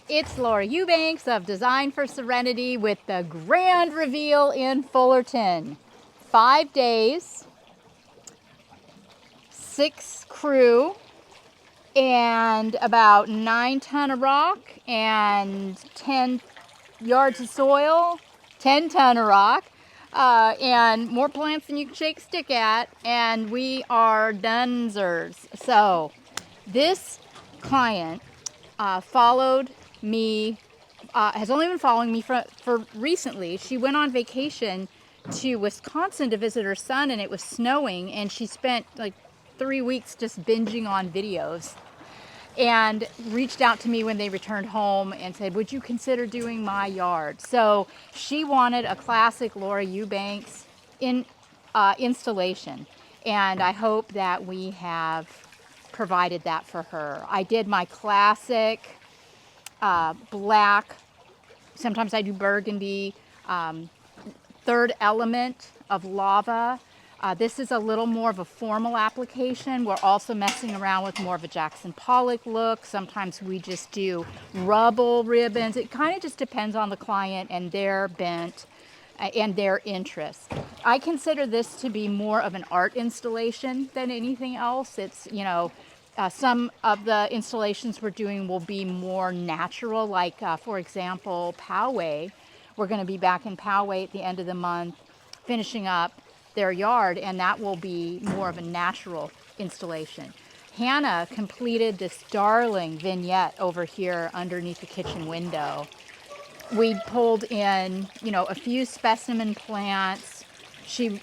It's Laura Eubanks of Design for Serenity with the grand reveal in Fullerton. 5 days, 6 crew, and about 9 ton of rock and 10 yards of soil, 10 ton of rock, and more plants than you can shake a stick at, and we are donezers. So this client followed me, has only been following me for recently. She went on vacation to Wisconsin to visit her son, and it was snowing, and she spent like 3 weeks just binging on videos, and reached out to me when they returned home and said, would you consider doing my yard? So she wanted a classic Laura Eubanks installation, and I hope that we have provided that for her. I did my classic black, sometimes I do burgundy, third element of lava. This is a little more of a formal application. We're also messing around with more of a Jackson Pollock look. Sometimes we just do rubble ribbons. It kind of just depends on the client and their bent and their interest. I consider this to be more of an art installation than anything else. It's, you know, some of the installations we're doing will be more natural, like for example, Poway. We're going to be back in Poway at the end of the month, finishing up their yard, and that will be more of a natural installation. Hannah completed this darling vignette over here underneath the kitchen window. We pulled in, you know, a few specimen plants. She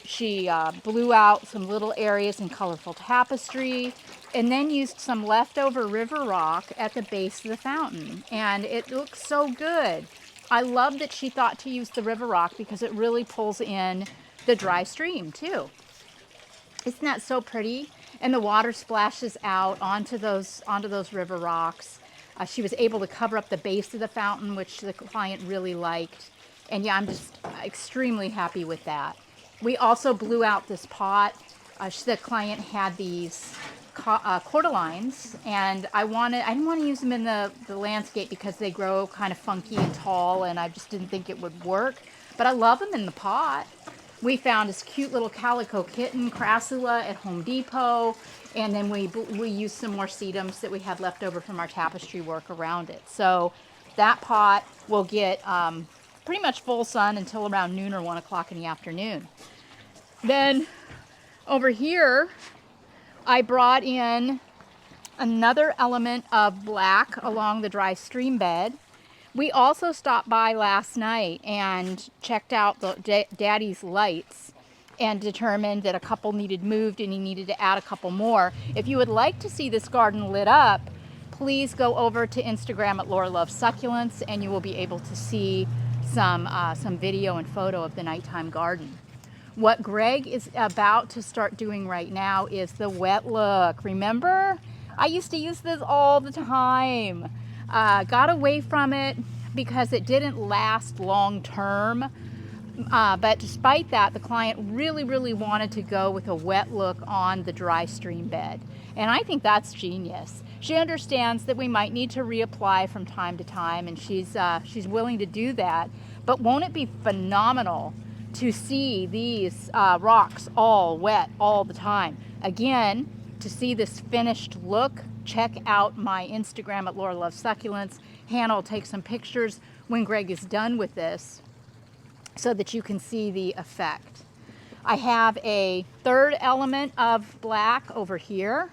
blew out some little areas in colorful tapestry, and then used some leftover river rock at the base of the fountain, and it looks so good. I love that she thought to use the river rock because it really pulls in the dry stream too. Isn't that so pretty? And the water splashes out onto those river rocks. She was able to cover up the base of the fountain, which the client really liked. And yeah, I'm just extremely happy with that. We also blew out this pot. The client had these cordyline, and I didn't want to use them in the landscape because they grow kind of funky and tall, and I just didn't think it would work. But I love them in the pot. We found this cute little calico kitten, crassula, at Home Depot, and then we used some more sedums that we had left over from our tapestry work around it. So that pot will get pretty much full sun until around noon or 1 o'clock in the afternoon. Then over here, I brought in another element of black along the dry stream bed. We also stopped by last night and checked out the Daddy's lights and determined that a couple needed moved and he needed to add a couple more. If you would like to see this garden lit up, please go over to Instagram at Laura Loves Succulents, and you will be able to see some video and photo of the nighttime garden. What Greg is about to start doing right now is the wet look. Remember? I used to use this all the time. Got away from it because it didn't last long term. But despite that, the client really wanted to go with a wet look on the dry stream bed. And I think that's genius. She understands that we might need to reapply from time to time, and she's willing to do that. But won't it be phenomenal to see these rocks all wet all the time? Again, to see this finished look, check out my Instagram at Laura Loves Succulents. Hannah will take some pictures when Greg is done with this so that you can see the effect. I have a third element of black over here.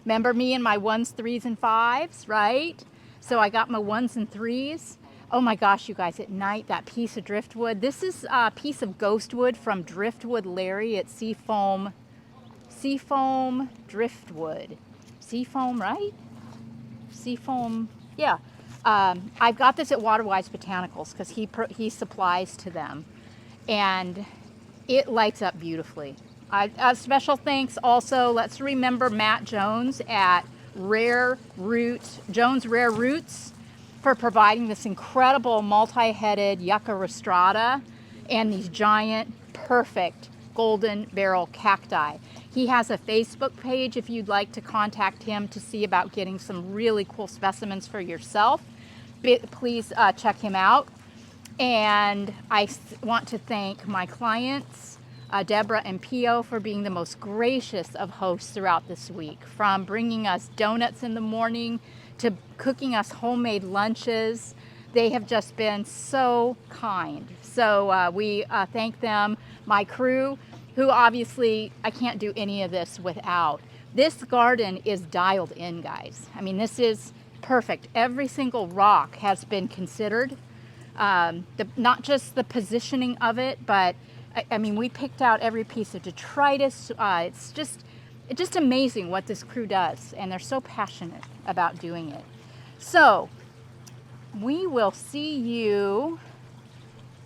Remember me and my 1s, 3s, and 5s, right? So I got my 1s and 3s. Oh my gosh, you guys, at night, that piece of driftwood. This is a piece of ghost wood from Driftwood Larry at Seafoam Driftwood. Seafoam, right? Seafoam, yeah. I've got this at Waterwise Botanicals because he supplies to them, and it lights up beautifully. Special thanks also, let's remember Matt Jones at Jones Rare Roots for providing this incredible multi-headed Yucca rostrata and these giant, perfect golden barrel cacti. He has a Facebook page if you'd like to contact him to see about getting some really cool specimens for yourself. please check him out. And I want to thank my clients, Deborah and Pio, for being the most gracious of hosts throughout this week, from bringing us donuts in the morning to cooking us homemade lunches. They have just been so kind. So we thank them. My crew, who obviously I can't do any of this without. This garden is dialed in, guys. I mean, this is perfect. Every single rock has been considered. Not just the positioning of it, but I mean, we picked out every piece of detritus. It's just amazing what this crew does, and they're so passionate about doing it. So we will see you,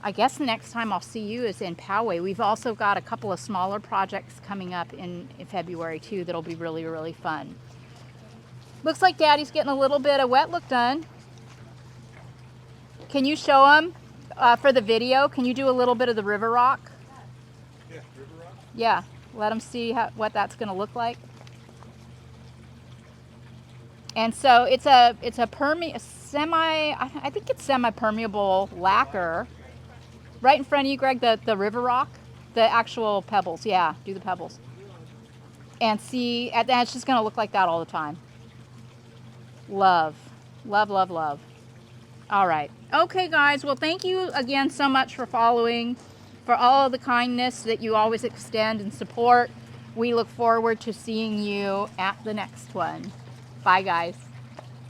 I guess next time I'll see you is in Poway. We've also got a couple of smaller projects coming up in February too that'll be really, really fun. Looks like Daddy's getting a little bit of wet look done. Can you show them for the video? Can you do a little bit of the river rock? Yeah, river rock? Yeah, let them see what that's going to look like. And so it's a I think it's semi-permeable lacquer. Right in front of you, Greg, the river rock, the actual pebbles. Yeah, do the pebbles. And see, and it's just going to look like that all the time. Love, love, love, love. All right. Okay, guys. Well, thank you again so much for following, for all of the kindness that you always extend and support. We look forward to seeing you at the next one. Bye, guys.